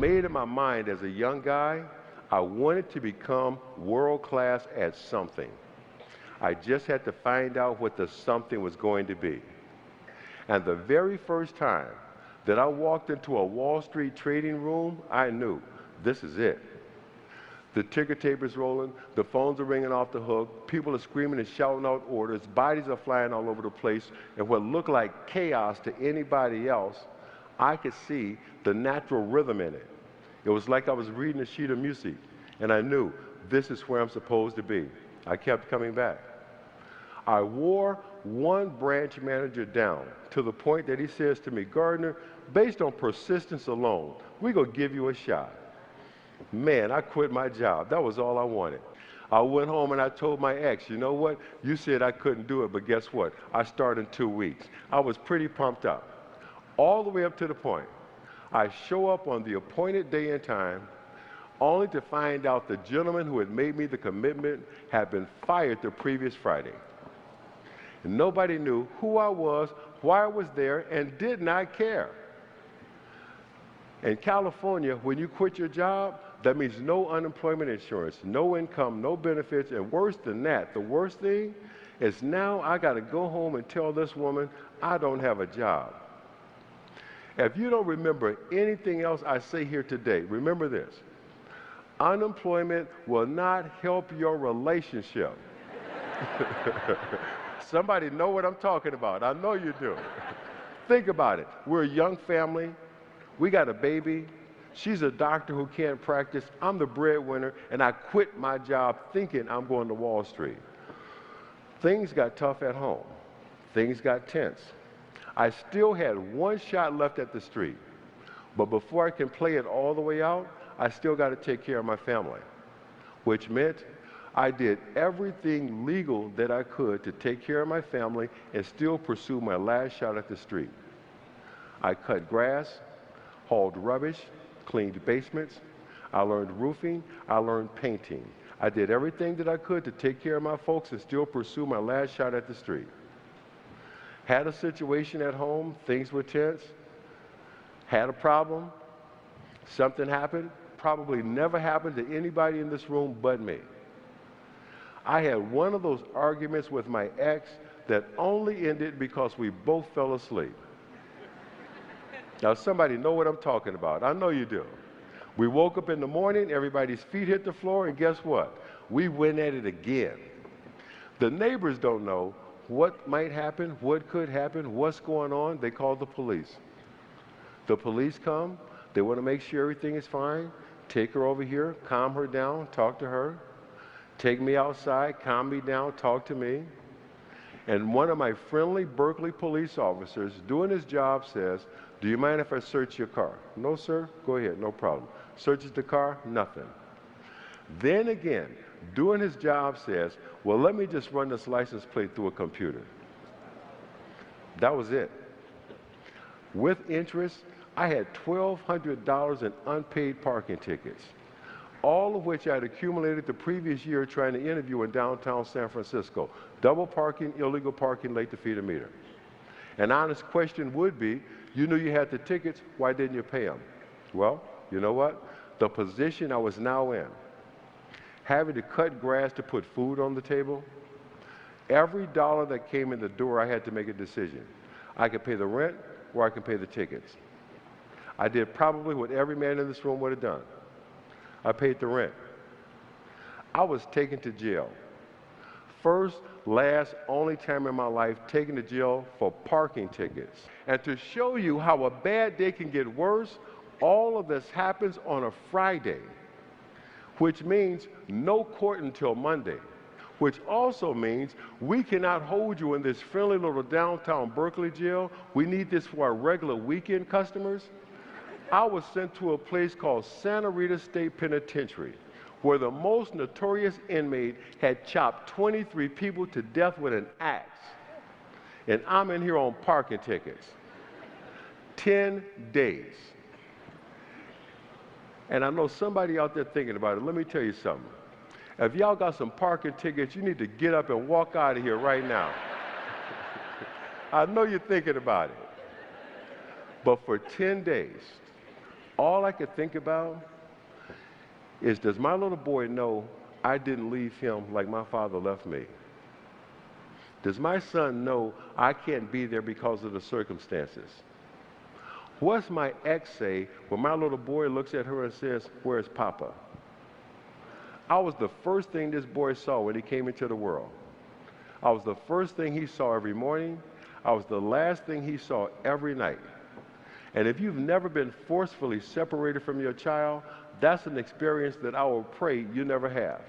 made in my mind as a young guy, I wanted to become world class at something. I just had to find out what the something was going to be. And the very first time that I walked into a Wall Street trading room, I knew this is it. The ticker tape is rolling, the phones are ringing off the hook, people are screaming and shouting out orders, bodies are flying all over the place, and what looked like chaos to anybody else, I could see the natural rhythm in it. It was like I was reading a sheet of music, and I knew this is where I'm supposed to be. I kept coming back. I wore one branch manager down to the point that he says to me, Gardner, based on persistence alone, we're going to give you a shot. Man, I quit my job. That was all I wanted. I went home and I told my ex, you know what? You said I couldn't do it, but guess what? I start in 2 weeks. I was pretty pumped up. All the way up to the point. I show up on the appointed day and time, only to find out the gentleman who had made me the commitment had been fired the previous Friday. And nobody knew who I was, why I was there, and did not care. In California, when you quit your job, that means no unemployment insurance, no income, no benefits, and worse than that, the worst thing is now I got to go home and tell this woman I don't have a job. If you don't remember anything else I say here today, remember this. Unemployment will not help your relationship. Somebody know what I'm talking about. I know you do. Think about it. We're a young family. We got a baby. She's a doctor who can't practice. I'm the breadwinner, and I quit my job thinking I'm going to Wall Street. Things got tough at home. Things got tense. I still had one shot left at the street. But before I can play it all the way out, I still got to take care of my family, which meant I did everything legal that I could to take care of my family and still pursue my last shot at the street. I cut grass, hauled rubbish, cleaned basements. I learned roofing. I learned painting. I did everything that I could to take care of my folks and still pursue my last shot at the street. Had a situation at home, things were tense, had a problem, something happened, probably never happened to anybody in this room but me. I had one of those arguments with my ex that only ended because we both fell asleep. Now, somebody know what I'm talking about. I know you do. We woke up in the morning, everybody's feet hit the floor, and guess what? We went at it again. The neighbors don't know what might happen, what could happen, what's going on. They call the police. The police come. They want to make sure everything is fine. Take her over here, calm her down, talk to her. Take me outside, calm me down, talk to me. And one of my friendly Berkeley police officers doing his job says, do you mind if I search your car? No, sir. Go ahead, no problem. Searches the car, nothing. Then again, doing his job says, well, let me just run this license plate through a computer. That was it. With interest, I had $1,200 in unpaid parking tickets, all of which I had accumulated the previous year trying to interview in downtown San Francisco. Double parking, illegal parking, late to feed a meter. An honest question would be, you knew you had the tickets, why didn't you pay them? Well, you know what? The position I was now in, having to cut grass to put food on the table, every dollar that came in the door, I had to make a decision. I could pay the rent or I could pay the tickets. I did probably what every man in this room would have done. I paid the rent. I was taken to jail. First, last, only time in my life taken to jail for parking tickets. And to show you how a bad day can get worse, all of this happens on a Friday, which means no court until Monday, which also means we cannot hold you in this friendly little downtown Berkeley jail. We need this for our regular weekend customers. I was sent to a place called Santa Rita State Penitentiary, where the most notorious inmate had chopped 23 people to death with an axe. And I'm in here on parking tickets. 10 days. And I know somebody out there thinking about it. Let me tell you something. If y'all got some parking tickets, you need to get up and walk out of here right now. I know you're thinking about it. But for 10 days, All I could think about is, does my little boy know I didn't leave him like my father left me? Does my son know I can't be there because of the circumstances? What's my ex say when my little boy looks at her and says, "Where's Papa?" I was the first thing this boy saw when he came into the world. I was the first thing he saw every morning. I was the last thing he saw every night. And if you've never been forcefully separated from your child, that's an experience that I will pray you never have.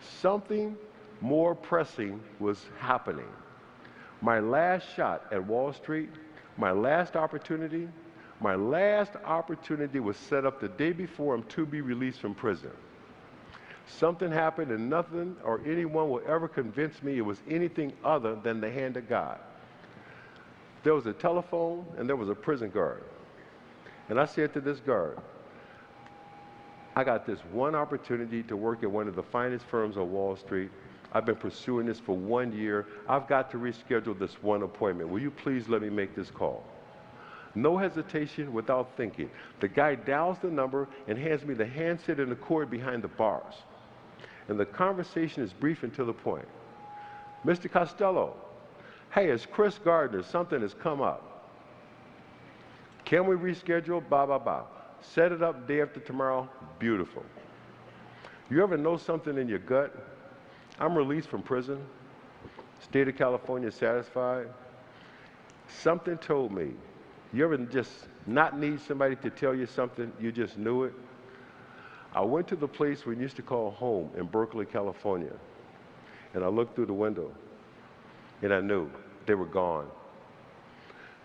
Something more pressing was happening. My last shot at Wall Street, my last opportunity was set up the day before I'm to be released from prison. Something happened and nothing or anyone will ever convince me it was anything other than the hand of God. There was a telephone and there was a prison guard. And I said to this guard, I got this one opportunity to work at one of the finest firms on Wall Street. I've been pursuing this for 1 year. I've got to reschedule this one appointment. Will you please let me make this call? No hesitation, without thinking. The guy dials the number and hands me the handset and the cord behind the bars. And the conversation is brief and to the point. "Mr. Costello, hey, it's Chris Gardner. Something has come up. Can we reschedule? Blah, blah, blah. Set it up day after tomorrow. Beautiful." You ever know something in your gut? I'm released from prison. State of California satisfied. Something told me. You ever just not need somebody to tell you something? You just knew it. I went to the place we used to call home in Berkeley, California. And I looked through the window. And I knew they were gone.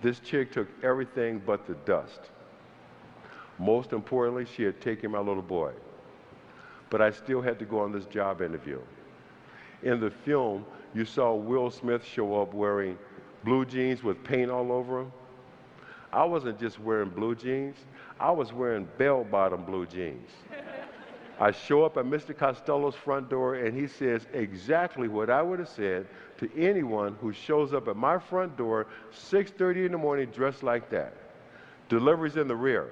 This chick took everything but the dust. Most importantly, she had taken my little boy. But I still had to go on this job interview. In the film, you saw Will Smith show up wearing blue jeans with paint all over him. I wasn't just wearing blue jeans, I was wearing bell-bottom blue jeans. I show up at Mr. Costello's front door and he says exactly what I would have said to anyone who shows up at my front door 6:30 in the morning dressed like that. "Delivery's in the rear."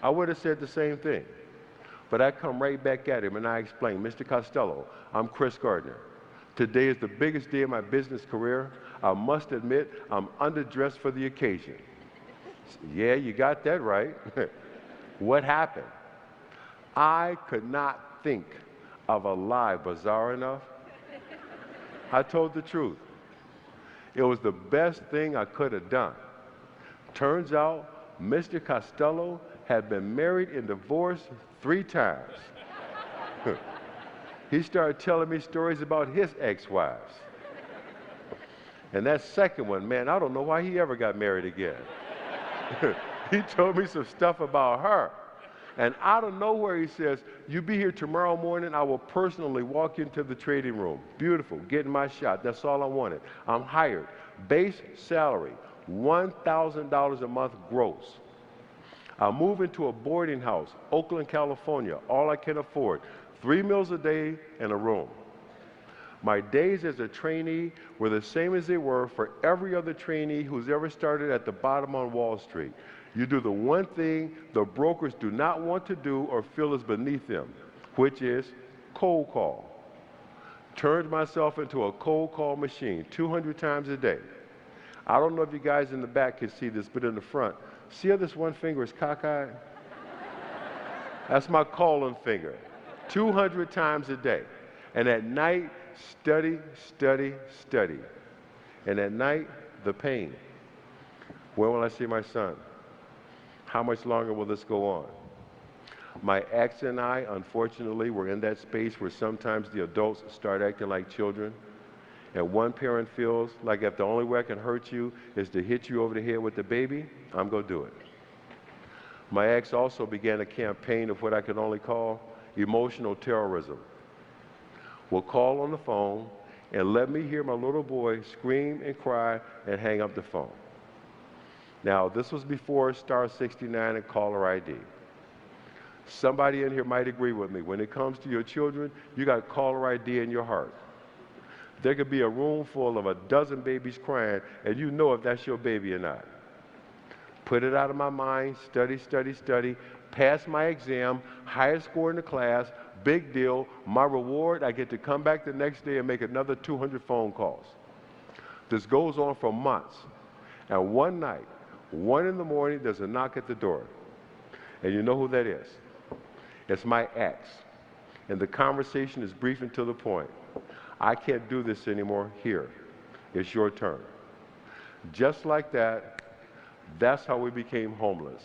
I would have said the same thing. But I come right back at him and I explain, "Mr. Costello, I'm Chris Gardner. Today is the biggest day of my business career. I must admit, I'm underdressed for the occasion." "Yeah, you got that right." What happened? I could not think of a lie bizarre enough. I told the truth. It was the best thing I could have done. Turns out, Mr. Costello had been married and divorced 3 times. He started telling me stories about his ex-wives. And that second one, man, I don't know why he ever got married again. He told me some stuff about her. And out of nowhere, he says, "You be here tomorrow morning, I will personally walk into the trading room." Beautiful, getting my shot. That's all I wanted. I'm hired. Base salary, $1,000 a month gross. I move into a boarding house, Oakland, California, all I can afford. 3 meals a day and a room. My days as a trainee were the same as they were for every other trainee who's ever started at the bottom on Wall Street. You do the one thing the brokers do not want to do or feel is beneath them, which is cold call. Turned myself into a cold call machine 200 times a day. I don't know if you guys in the back can see this, but in the front, see how this one finger is cockeyed? That's my calling finger. 200 times a day. And at night, study, study, study. And at night, the pain. When will I see my son? How much longer will this go on? My ex and I, unfortunately, were in that space where sometimes the adults start acting like children. And one parent feels like if the only way I can hurt you is to hit you over the head with the baby, I'm going to do it. My ex also began a campaign of what I could only call emotional terrorism. Will call on the phone and let me hear my little boy scream and cry and hang up the phone. Now, this was before star 69 and caller ID. Somebody in here might agree with me. When it comes to your children, you got caller ID in your heart. There could be a room full of a dozen babies crying, and you know if that's your baby or not. put it out of my mind, study, study, study, pass my exam, highest score in the class, big deal. My reward, I get to come back the next day and make another 200 phone calls. This goes on for months. And one night, 1 in the morning, there's a knock at the door. And you know who that is? It's my ex. And the conversation is brief and to the point. I can't do this anymore. Here, it's your turn. Just like that, that's how we became homeless.